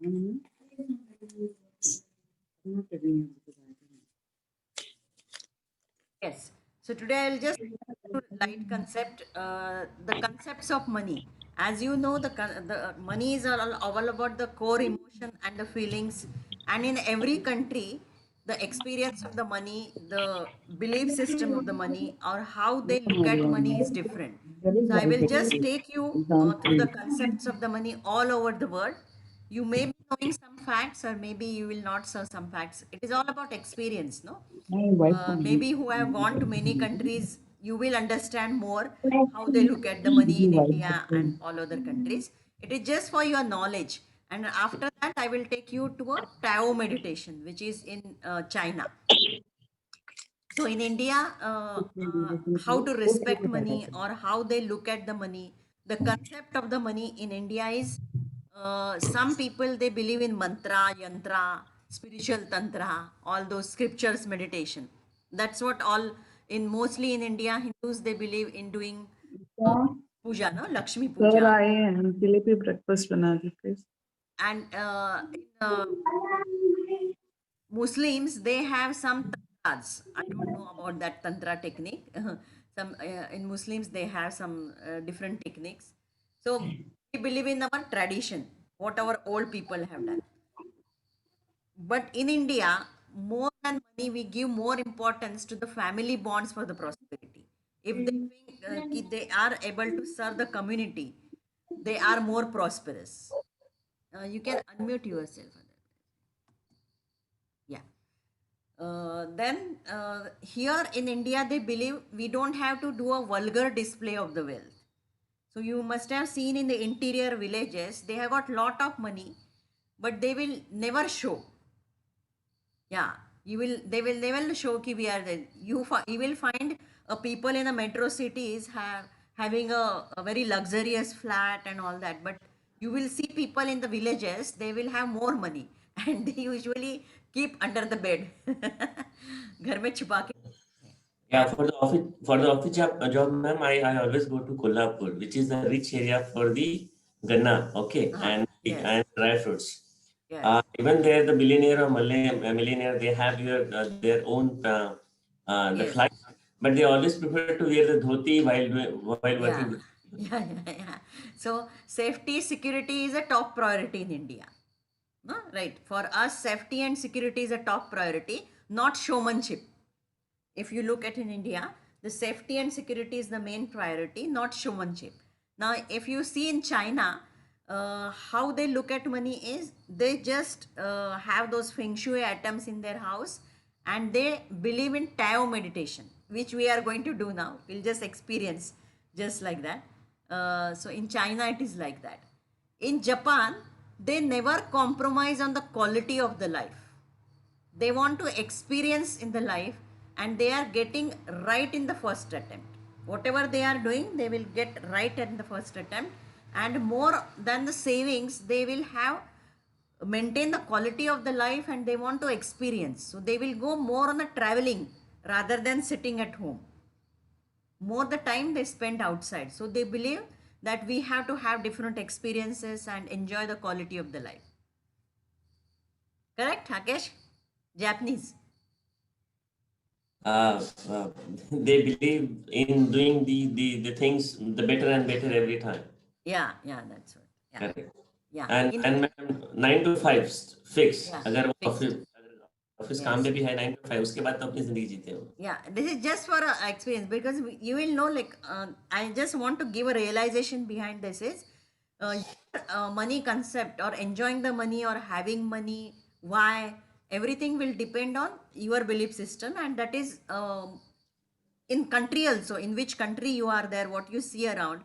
I'm not telling you because I don't Yes. So today I'll just to light concept, the concepts of money. As you know, the money is all about the core emotion and the feelings, and in every country, the experience of the money, the belief system of the money, or how they look at money is different. There is So I will just validity take you through the example. concepts of the money all over the world. You may be knowing some facts, or maybe you will not know some facts. It is all about experience, no? My wife only. Maybe who have gone to many countries, you will understand more how they look at the money in India and all other countries. It is just for your knowledge. And after that, I will take you to a Tao meditation, which is in China. So in India, how to respect money or how they look at the money, the concept of the money in India is some people they believe in mantra, yantra, spiritual tantra, all those scriptures, meditation. That's what all in mostly in India Hindus they believe in doing uh, puja, no Lakshmi Sir, puja, I am jalebi breakfast bana di please. and in Muslims, they have some tantras. I don't know about that tantra technique. Some in Muslims they have some different techniques. So we believe in our tradition, what our old people have done. But in India, more than money, we give more importance to the family bonds for the prosperity. If they think they are able to serve the community, they are more prosperous. You can unmute yourself. Yeah. Then here in India, they believe we don't have to do a vulgar display of the wealth. So you must have seen in the interior villages, they have got lot of money, but they will never show. Yeah, they will show ki we are there. You will find people in the metro cities having a very luxurious flat and all that, but you will see people in the villages, they will have more money and they usually keep under the bed. घर में छुपा के रखते हैं. Yeah, for the office job, ma'am, I always go to Kolhapur, which is the rich area for the ganna, okay, Yes, and dry fruits. yes, Even there, the billionaire or millionaire, they have their own the yes. flight, but they always prefer to wear the dhoti while Yeah, working with. yeah. So safety, security is a top priority in India. No, right. For us, safety and security is a top priority, not showmanship. If you look at in India, the safety and security is the main priority, not showmanship. Now, if you see in China, how they look at money is they just have those feng shui items in their house and they believe in Tao meditation, which we are going to do now. We'll just experience just like that. So in China, it is like that. In Japan, they never compromise on the quality of the life. They want to experience in the life and they are getting right in the first attempt. Whatever they are doing, they will get right in the first attempt, and more than the savings, they will have maintain the quality of the life and they want to experience. So they will go more on the traveling rather than sitting at home. More the time they spend outside. So they believe that we have to have different experiences and enjoy the quality of the life. Correct, Hakesh? Japanese. Uh, uh, they believe in doing the things the better and better every time. Yeah, yeah, that's right. Yeah, Correct. yeah. In And ma'am 9 to 5 fix yeah, अगर वो fixed. Office काम Yes. में भी है 9 to 5 उसके बाद तो अपनी जिंदगी जीते हो. Yeah, this is just for experience because you will know. Like, I just want to give a realization behind this is your money concept or enjoying the money or having money. Why everything will depend on your belief system, and that is in country also. In which country you are there, what you see around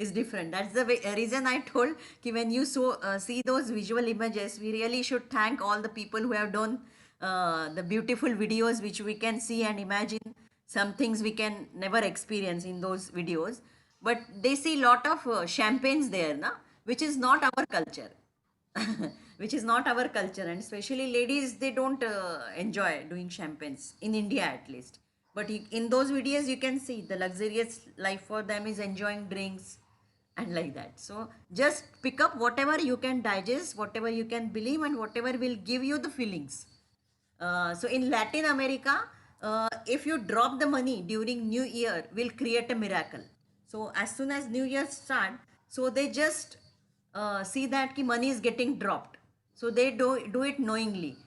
is different. That's the reason I told ki when you see those visual images, we really should thank all the people who have done the beautiful videos which we can see and imagine some things we can never experience in those videos. But they see lot of champagnes there, na, which is not our culture. Which is not our culture, and especially ladies, they don't enjoy doing champagnes in India at least. But in those videos you can see the luxurious life for them is enjoying drinks and like that. So just pick up whatever you can digest, whatever you can believe, and whatever will give you the feelings. So in Latin America, if you drop the money during New Year, will create a miracle. So as soon as New Year start, so they just see that ki money is getting dropped. So they do it knowingly.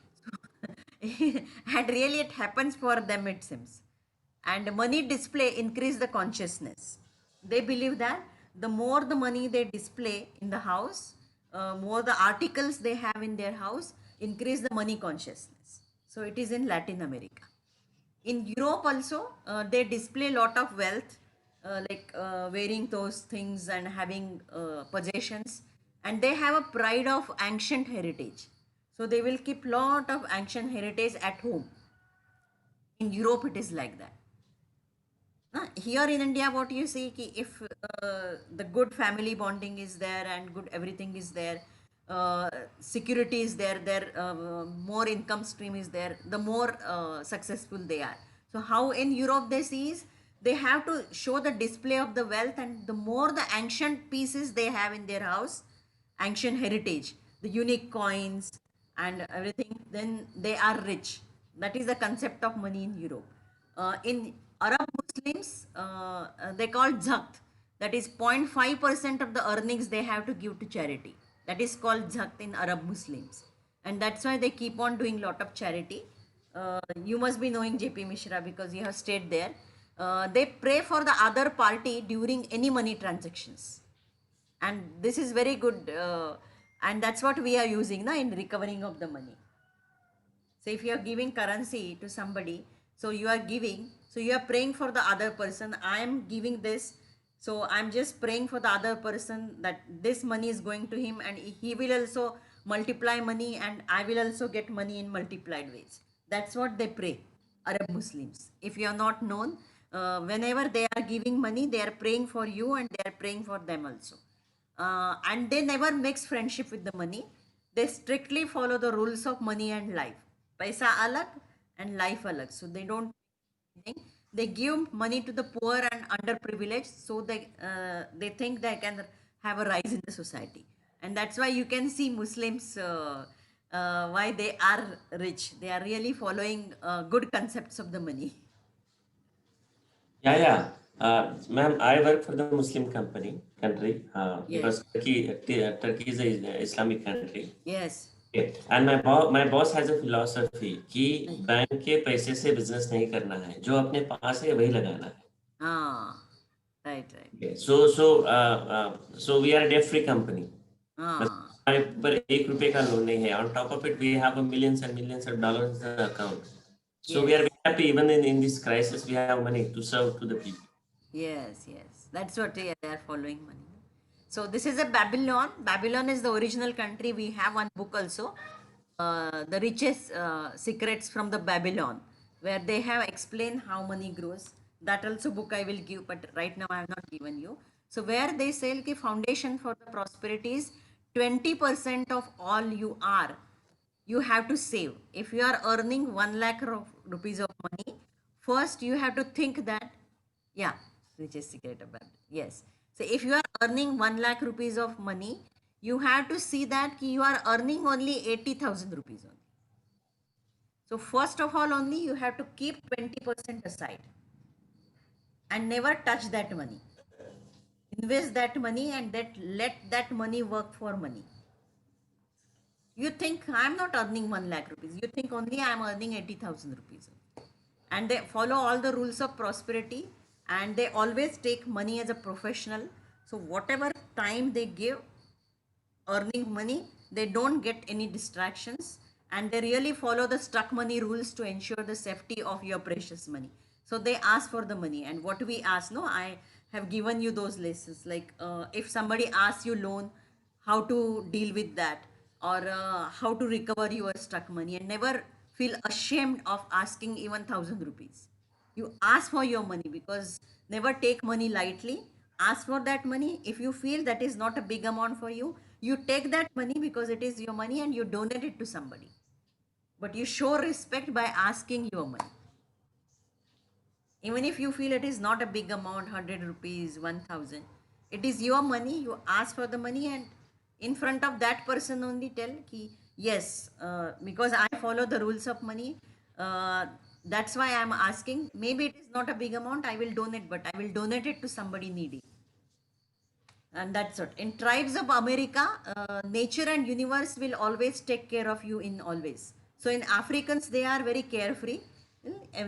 And really it happens for them, it seems. And money display increase the consciousness. They believe that the more the money they display in the house, more the articles they have in their house, increase the money consciousness. So it is in Latin America. In Europe also, they display a lot of wealth, like wearing those things and having possessions, and they have a pride of ancient heritage. So they will keep lot of ancient heritage at home. In Europe, it is like that. Here in India, what you see, ki if the good family bonding is there and good everything is there, security is there, more income stream is there, the more successful they are. So how in Europe they see is they have to show the display of the wealth, and the more the ancient pieces they have in their house, ancient heritage, the unique coins and everything, then they are rich. That is the concept of money in Europe. In Arab Muslims, they call zakt. That is 0.5% of the earnings they have to give to charity. That is called zakt in Arab Muslims. And that's why they keep on doing lot of charity. You must be knowing JP Mishra because you have stayed there. They pray for the other party during any money transactions. And this is very good. And that's what we are using na, in recovering of the money. So if you are giving currency to somebody, so you are giving, so you are praying for the other person. I am giving this, so I'm just praying for the other person that this money is going to him and he will also multiply money and I will also get money in multiplied ways. That's what they pray, Arab Muslims. If you are not known, whenever they are giving money, they are praying for you and they are praying for them also. And they never mix friendship with the money. They strictly follow the rules of money and life. Paisa alag and life alag. So they don't they give money to the poor and underprivileged, so they think they can have a rise in the society, and that's why you can see Muslims why they are rich. They are really following good concepts of the money. Yeah, yeah. Ma'am, I work for the Muslim country, because Turkey is an Islamic country. Yes. Okay. And my boss has a philosophy कि bank के पैसे से business नहीं करना है, जो अपने पास है वही लगाना है. Ah, right. Okay. So we are a debt free company. बस Ah, हमारे ऊपर ₹1 का लोन नहीं है. On top of it, we have millions and millions of dollars in the account. So we are very happy even in this crisis we have money to serve to the people. yes. That's what they are following money. So this is a Babylon. Babylon is the original country. We have one book also, the richest secrets from the Babylon, where they have explained how money grows. That also book I will give, but right now I have not given you. So where they say the foundation for the prosperity is 20% of all you have to save. If you are earning 1 lakh rupees of money, first you have to think that, yeah, richest secret about it. Yes. So if you are earning 1 lakh rupees of money, you have to see that you are earning only 80,000 rupees only. So first of all, only you have to keep 20% aside and never touch that money. Invest that money and let that money work for money. You think I'm not earning 1 lakh rupees. You think only I'm earning 80,000 rupees. And they follow all the rules of prosperity and they always take money as a professional. So whatever time they give earning money, they don't get any distractions and they really follow the stuck money rules to ensure the safety of your precious money. So they ask for the money, and what we ask, no, I have given you those lessons. Like if somebody asks you loan, how to deal with that, or how to recover your stuck money, and never feel ashamed of asking even 1,000 rupees. You ask for your money because never take money lightly. Ask for that money. If you feel that is not a big amount for you, you take that money because it is your money and you donate it to somebody. But you show respect by asking your money. Even if you feel it is not a big amount, 100 rupees, 1,000, It is your money, you ask for the money, and in front of that person only tell ki yes, because I follow the rules of money, that's why I am asking. Maybe it is not a big amount, I will donate, but I will donate it to somebody needy. And that's it. In tribes of America, nature and universe will always take care of you in always. So in Africans, they are very carefree.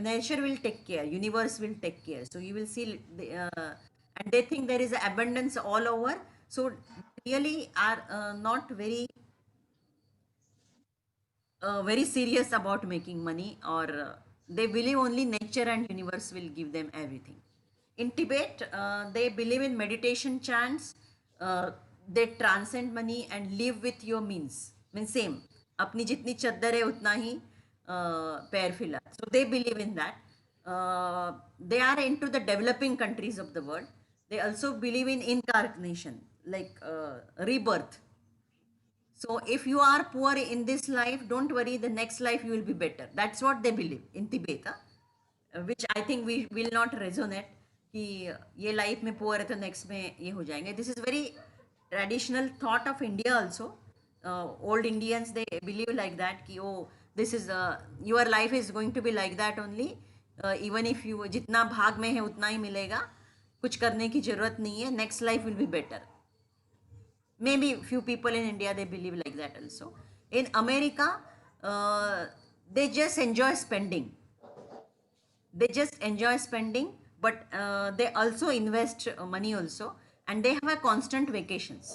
Nature will take care, universe will take care. So you will see, and they think there is abundance all over. So really are not very serious about making money, or they believe only nature and universe will give them everything. In Tibet, they believe in meditation chants. They transcend money and live with your means. Means same. अपनी जितनी चद्दर है उतना ही पैर फैला. So they believe in that. They are into the developing countries of the world. They also believe in incarnation, like rebirth. So if you are poor in this life, don't worry, the next life you will be better. That's what they believe in Tibet, which I think we will not resonate कि ये life में poor है तो next में ये हो जाएंगे. This is very traditional thought of India also. Old Indians they believe like that कि oh this is your life is going to be like that only. Even if you जितना भाग में है उतना ही मिलेगा, कुछ करने की जरूरत नहीं है, next life will be better. Maybe few people in India they believe like that also. In America, they just enjoy spending. They just enjoy spending, but they also invest money also, and they have a constant vacations.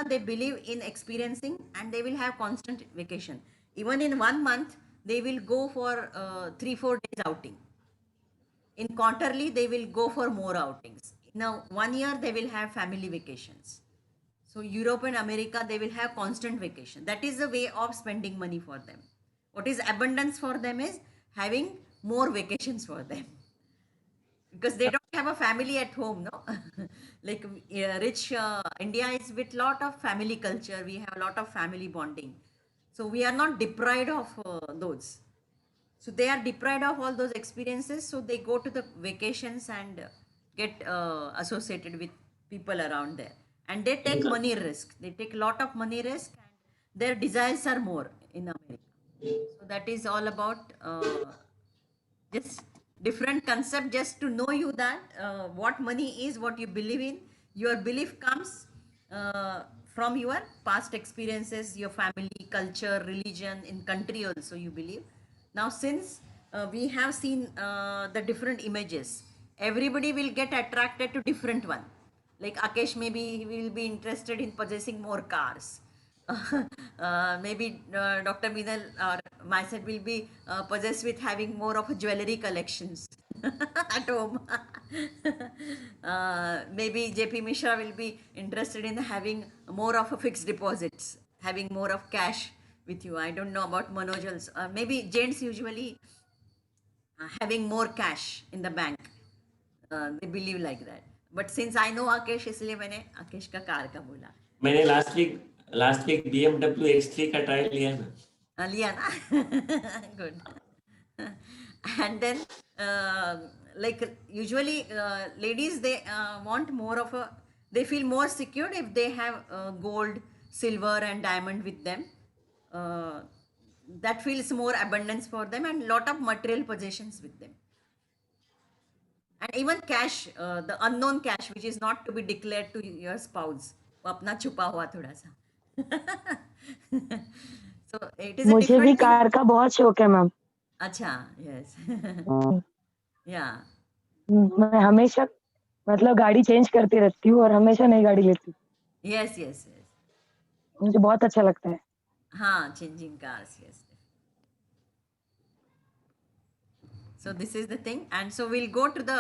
They believe in experiencing, and they will have constant vacation. Even in 1 month, they will go for 3-4 days outing. In quarterly, they will go for more outings. Now 1 year, they will have family vacations. So Europe and America, they will have constant vacation. That is the way of spending money for them. What is abundance for them is having more vacations for them. Because they don't have a family at home, no? Like rich India is with lot of family culture. We have a lot of family bonding. So we are not deprived of those. So they are deprived of all those experiences. So they go to the vacations and get associated with people around there. And they take money risk. They take a lot of money risk, and their desires are more in America. So that is all about just different concept, just to know you that what money is, what you believe in. Your belief comes from your past experiences, your family, culture, religion, in country also you believe. Now since we have seen the different images, everybody will get attracted to different one. Like Akesh, maybe he will be interested in possessing more cars. Maybe Dr. Minal or myself will be possessed with having more of a jewelry collections at home. Maybe JP Mishra will be interested in having more of a fixed deposits, having more of cash with you. I don't know about Manoj also. Maybe gents usually having more cash in the bank. They believe like that. But since I know Akesh, इसलिए मैंने Akesh का car का बोला. मैंने last week BMW X3 का trial लिया ना. लिया ना. Good. And then like usually ladies, they want more of a, they feel more secure if they have gold, silver and diamond with them. That feels more abundance for them, and lot of material possessions with them. And even cash, the unknown cash which is not to be declared to your spouse, वो अपना छुपा हुआ थोड़ा सा. So it is a मुझे भी different thing. Car का बहुत शौक है मैम. अच्छा, yes. Yeah. मैं हमेशा मतलब गाड़ी चेंज करती रहती हूँ और हमेशा नई गाड़ी लेती हूँ. Yes, yes, yes. मुझे बहुत अच्छा लगता है. हाँ, changing cars, yes. So this is the thing, and so we'll go to the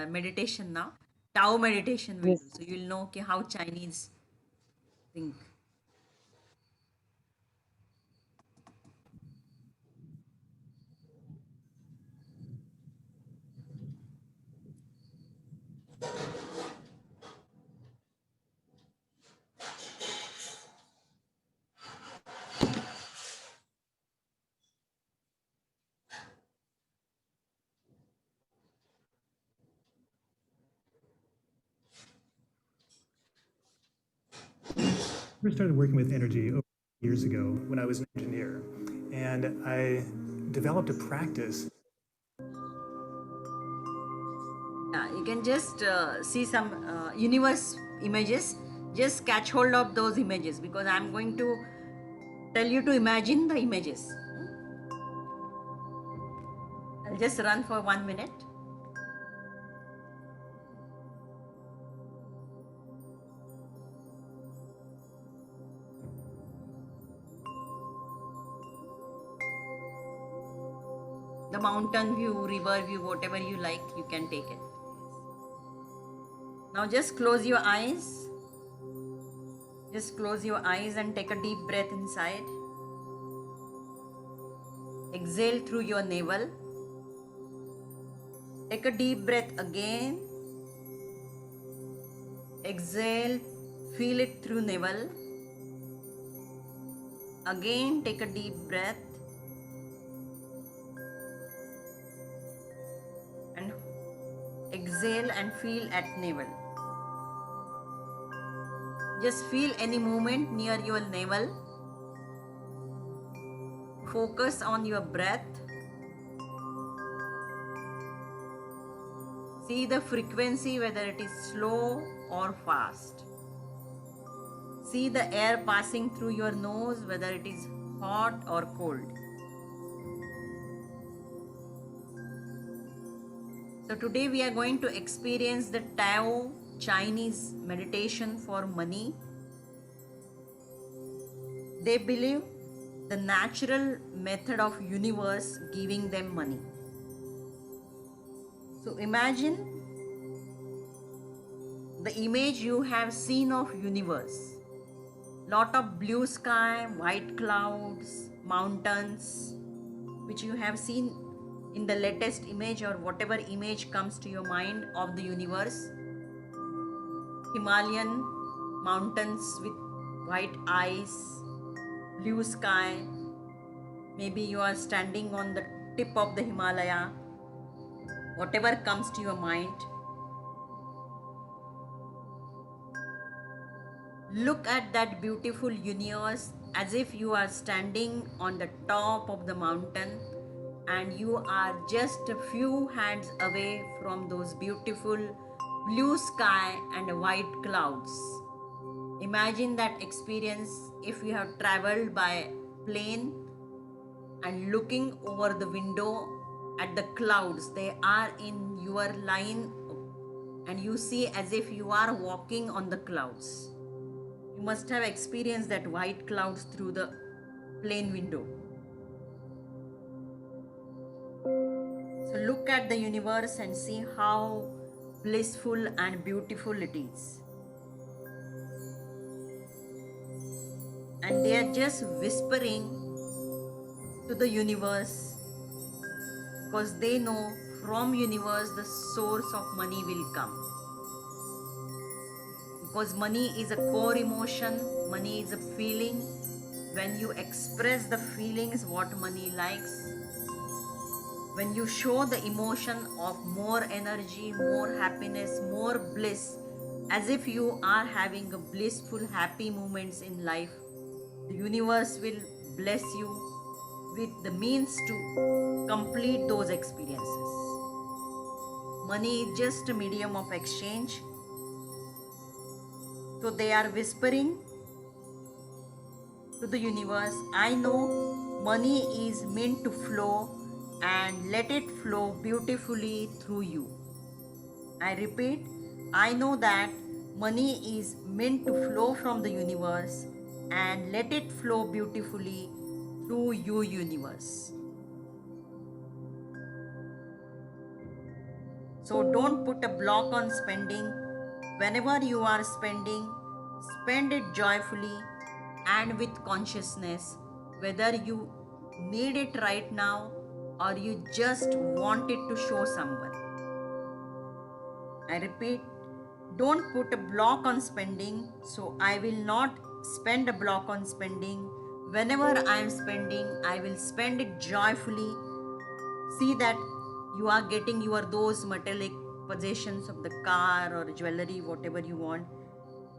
meditation now. Tao meditation we'll do. So you'll know okay, how Chinese think. first started working with energy over years ago when I was an engineer, and I developed a practice. You can just see some universe images. Just catch hold of those images because I'm going to tell you to imagine the images. I'll just run for 1 minute. The mountain view, river view, whatever you like, you can take it. Now just close your eyes. Just close your eyes and take a deep breath inside. Exhale through your navel. Take a deep breath again. Exhale, feel it through navel. Again, take a deep breath. And exhale and feel at navel. Just feel any movement near your navel. Focus on your breath. See the frequency, whether it is slow or fast. See the air passing through your nose, whether it is hot or cold. So today we are going to experience the Tao Chinese meditation for money. They believe the natural method of universe giving them money. So imagine the image you have seen of universe. Lot of blue sky, white clouds, mountains, which you have seen in the latest image or whatever image comes to your mind of the universe. Himalayan mountains with white ice, blue sky. Maybe you are standing on the tip of the Himalaya. Whatever comes to your mind. Look at that beautiful universe as if you are standing on the top of the mountain and you are just a few hands away from those beautiful blue sky and white clouds. Imagine that experience if you have traveled by plane and looking over the window at the clouds. They are in your line and you see as if you are walking on the clouds. You must have experienced that white clouds through the plane window. So look at the universe and see how blissful and beautiful it is. And they are just whispering to the universe because they know from universe the source of money will come. Because money is a core emotion, money is a feeling. When you express the feelings what money likes, when you show the emotion of more energy, more happiness, more bliss, as if you are having a blissful, happy moments in life, the universe will bless you with the means to complete those experiences. Money is just a medium of exchange. So they are whispering to the universe, I know money is meant to flow and let it flow beautifully through you. I repeat, I know that money is meant to flow from the universe and let it flow beautifully through you, universe. So don't put a block on spending. Whenever you are spending, spend it joyfully and with consciousness, whether you need it right now or you just want it to show someone. I repeat, don't put a block on spending, so I will not spend a block on spending. Whenever I am spending, I will spend it joyfully. See that you are getting your those materialistic possessions of the car or jewelry, whatever you want.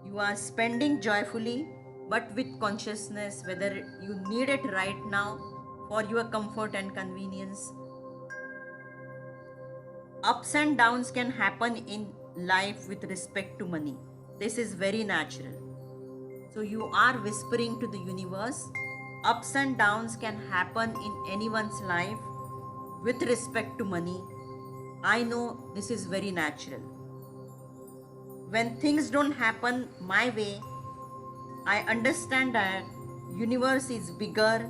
You are spending joyfully but with consciousness whether you need it right now for your comfort and convenience. Ups and downs can happen in life with respect to money. This is very natural. So you are whispering to the universe, ups and downs can happen in anyone's life with respect to money. I know this is very natural. When things don't happen my way, I understand that universe is bigger,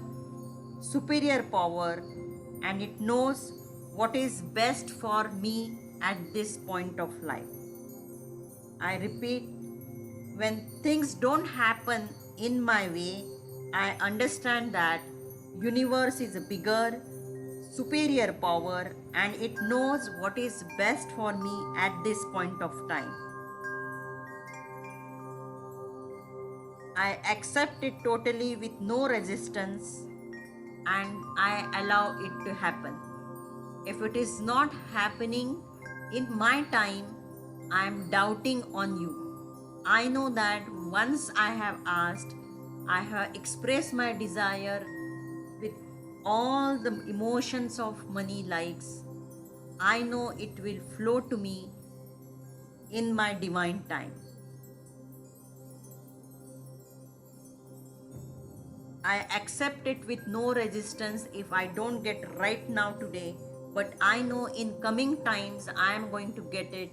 superior power, and it knows what is best for me at this point of life. I repeat, when things don't happen in my way, I understand that universe is a bigger, superior power, and it knows what is best for me at this point of time. I accept it totally with no resistance, and I allow it to happen. If it is not happening in my time, I am doubting on you. I know that once I have asked, I have expressed my desire with all the emotions of money likes. I know it will flow to me in my divine time. I accept it with no resistance if I don't get right now today, but I know in coming times I am going to get it.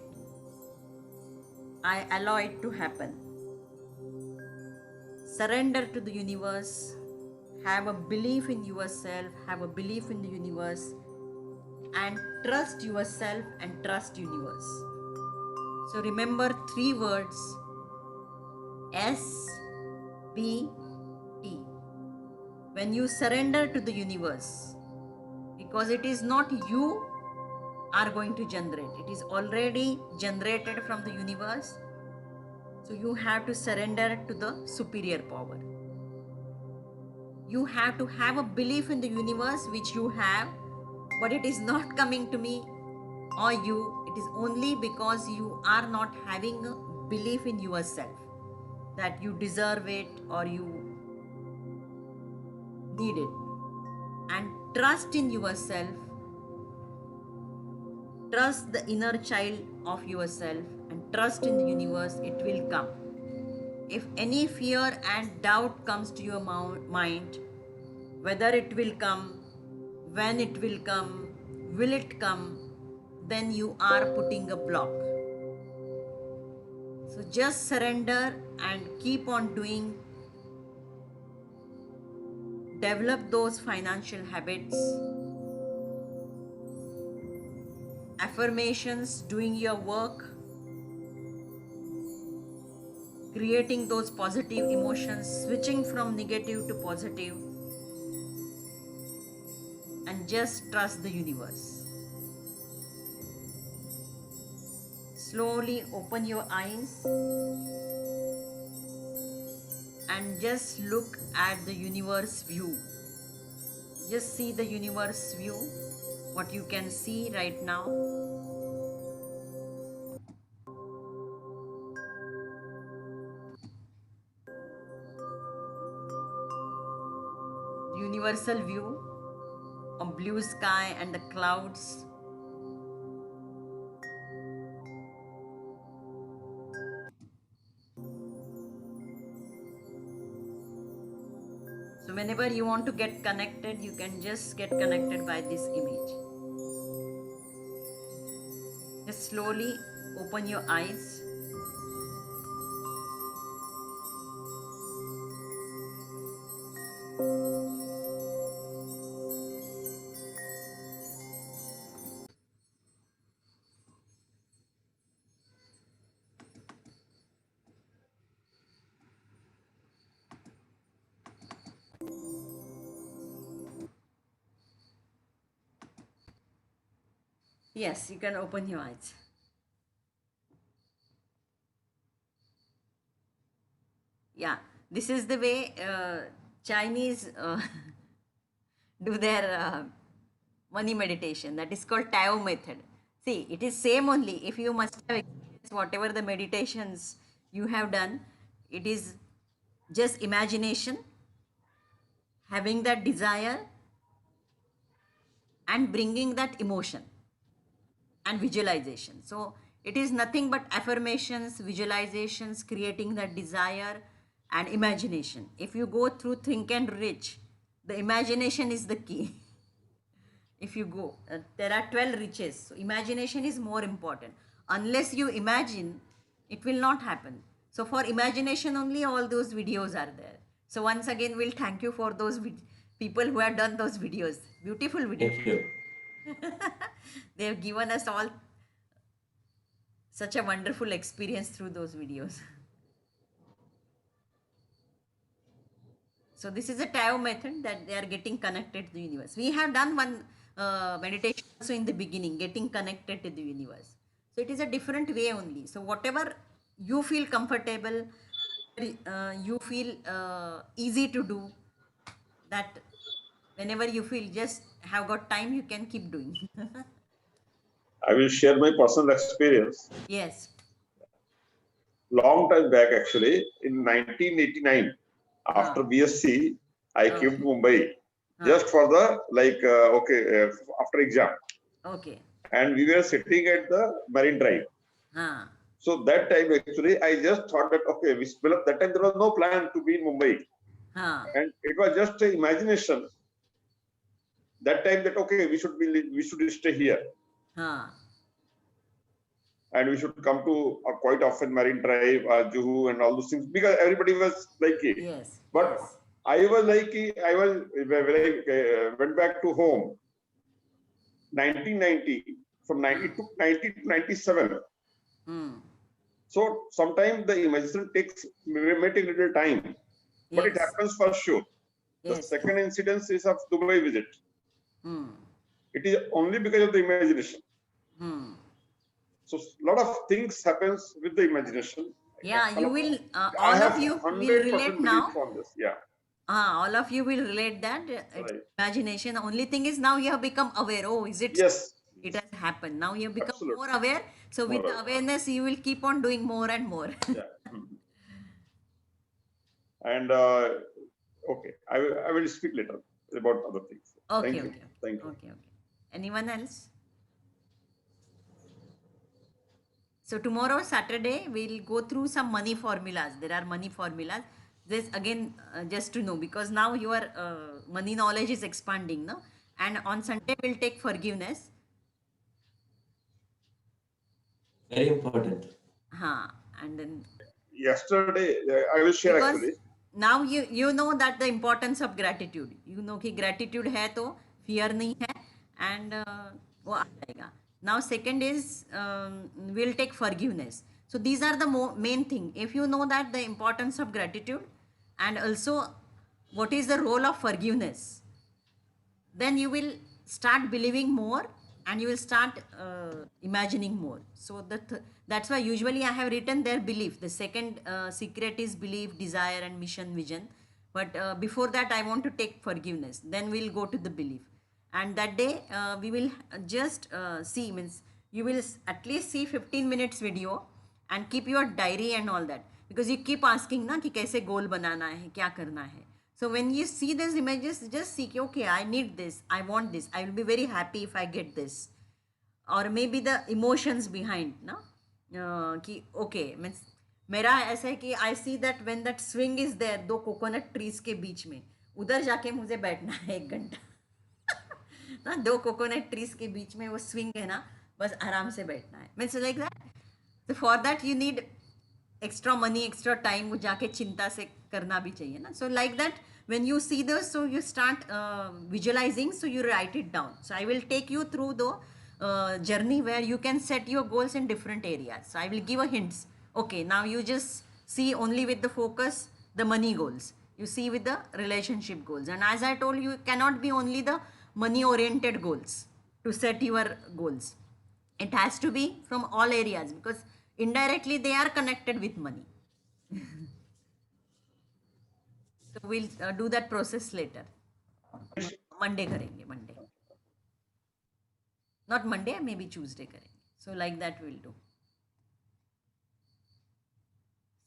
I allow it to happen. Surrender to the universe. Have a belief in yourself, have a belief in the universe, and trust yourself and trust universe. So remember 3 words: SBT. When you surrender to the universe, because it is not you are going to generate, it is already generated from the universe. So you have to surrender to the superior power. You have to have a belief in the universe, which you have, but it is not coming to me or you. It is only because you are not having a belief in yourself that you deserve it or you need it. And trust in yourself. Trust the inner child of yourself and trust in the universe, it will come. If any fear and doubt comes to your mind, whether it will come, when it will come, will it come, then you are putting a block. So just surrender and keep on doing. Develop those financial habits. Affirmations, doing your work, creating those positive emotions, switching from negative to positive, and just trust the universe. Slowly open your eyes and just look at the universe view. Just see the universe view, what you can see right now. Universal view of blue sky and the clouds. So whenever you want to get connected, you can just get connected by this image. Just slowly open your eyes. Yes, you can open your eyes. Yeah, this is the way Chinese do their money meditation. That is called Tao method. See, it is same only. If you must have experienced whatever the meditations you have done, it is just imagination, having that desire, and bringing that emotion and visualization. So it is nothing but affirmations, visualizations, creating that desire and imagination. If you go through Think and Rich, the imagination is the key. If you go, there are 12 riches. So imagination is more important. Unless you imagine, it will not happen. So for imagination only, all those videos are there. So once again, we'll thank you for those people who have done those videos. Beautiful videos. Thank you. They have given us all such a wonderful experience through those videos. So this is a Tao method that they are getting connected to the universe. We have done one meditation also in the beginning, getting connected to the universe. So it is a different way only. So whatever you feel comfortable, you feel easy to do, that whenever you feel just have got time, you can keep doing. I will share my personal experience. Yes. Long time back, actually, in 1989, after BSc, I came to Mumbai just for the after exam, Okay. and we were sitting at the Marine Drive. So that time, actually, I just thought that okay, that time there was no plan to be in Mumbai, and it was just an imagination. That time that okay, we should stay here. And we should come to quite often Marine Drive, Juhu, and all those things, because everybody was like it. Yes. But yes. I was like, when I went back to home, 1990, from 90 to 97. So sometimes the imagination may take a little time, but it happens for sure. The second incidence is of Dubai visit. It is only because of the imagination. So a lot of things happens with the imagination. Yeah, you will, all of you will relate now. On this. Yeah. All of you will relate that. It's imagination. The only thing is now you have become aware. Oh, is it? Yes. It has happened. Now you have become Absolutely. more aware. So with the awareness, you will keep on doing more and more. Yeah. And okay, I will speak later about other things. Okay, Thank you. Thank you. Okay. Anyone else? So tomorrow, Saturday, we'll go through some money formulas. There are money formulas. This again, just to know, because now your money knowledge is expanding, no? And on Sunday, we'll take forgiveness. Very important. And then yesterday, I will share because actually. Now you know that the importance of gratitude. You know कि gratitude है तो fear नहीं है, and वो आ जाएगा. Now second is we'll take forgiveness. So these are the main thing. If you know that the importance of gratitude and also what is the role of forgiveness, then you will start believing more and you will start imagining more. So that's why usually I have written their belief. The second secret is belief, desire, and mission, vision. But before that, I want to take forgiveness. Then we'll go to the belief. And that day, we will just see, means you will at least see 15 minutes video and keep your diary and all that. Because you keep asking na कि कैसे goal बनाना है, क्या करना है. So when you see these images, just see, okay, I need this, I want this, I will be very happy if I get this. Or maybe the emotions behind, na? कि okay, means मेरा ऐसा है कि I see that when that swing is there, दो coconut trees के बीच में, उधर जाके मुझे बैठना है 1 घंटा. ना, 2 coconut trees के बीच में वो swing है ना, बस आराम से बैठना है. Means like that. So for that you need extra money, extra time, वो जाके चिंता से करना भी चाहिए ना. So like that, when you see this, so you start visualizing, so you write it down. So I will take you through the journey where you can set your goals in different areas. So I will give a hints. Okay, now you just see only with the focus the money goals. You see with the relationship goals. And as I told you, it cannot be only the money oriented goals to set your goals. It has to be from all areas, because indirectly they are connected with money. So we'll do that process later. Monday करेंगे, Monday. Not Monday, maybe Tuesday करेंगे. So like that we'll do.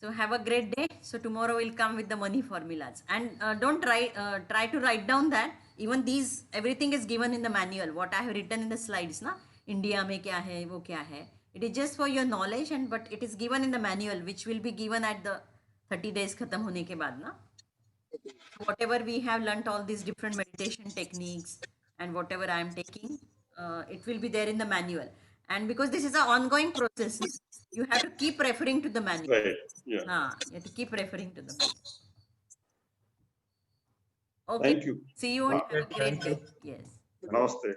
So have a great day. So tomorrow we'll come with the money formulas, and don't try to write down that. Even these, everything is given in the manual. What I have written in the slides, na India में क्या है, वो क्या है. It is just for your knowledge, and but it is given in the manual, which will be given at the 30 days खत्म होने के बाद ना. Whatever we have learnt, all these different meditation techniques and whatever I am taking, it will be there in the manual. And because this is an ongoing process, you have to keep referring to the manual. Right. Yeah. You have to keep referring to the manual. Okay. Thank you. See you and have a great day. Yes. Namaste.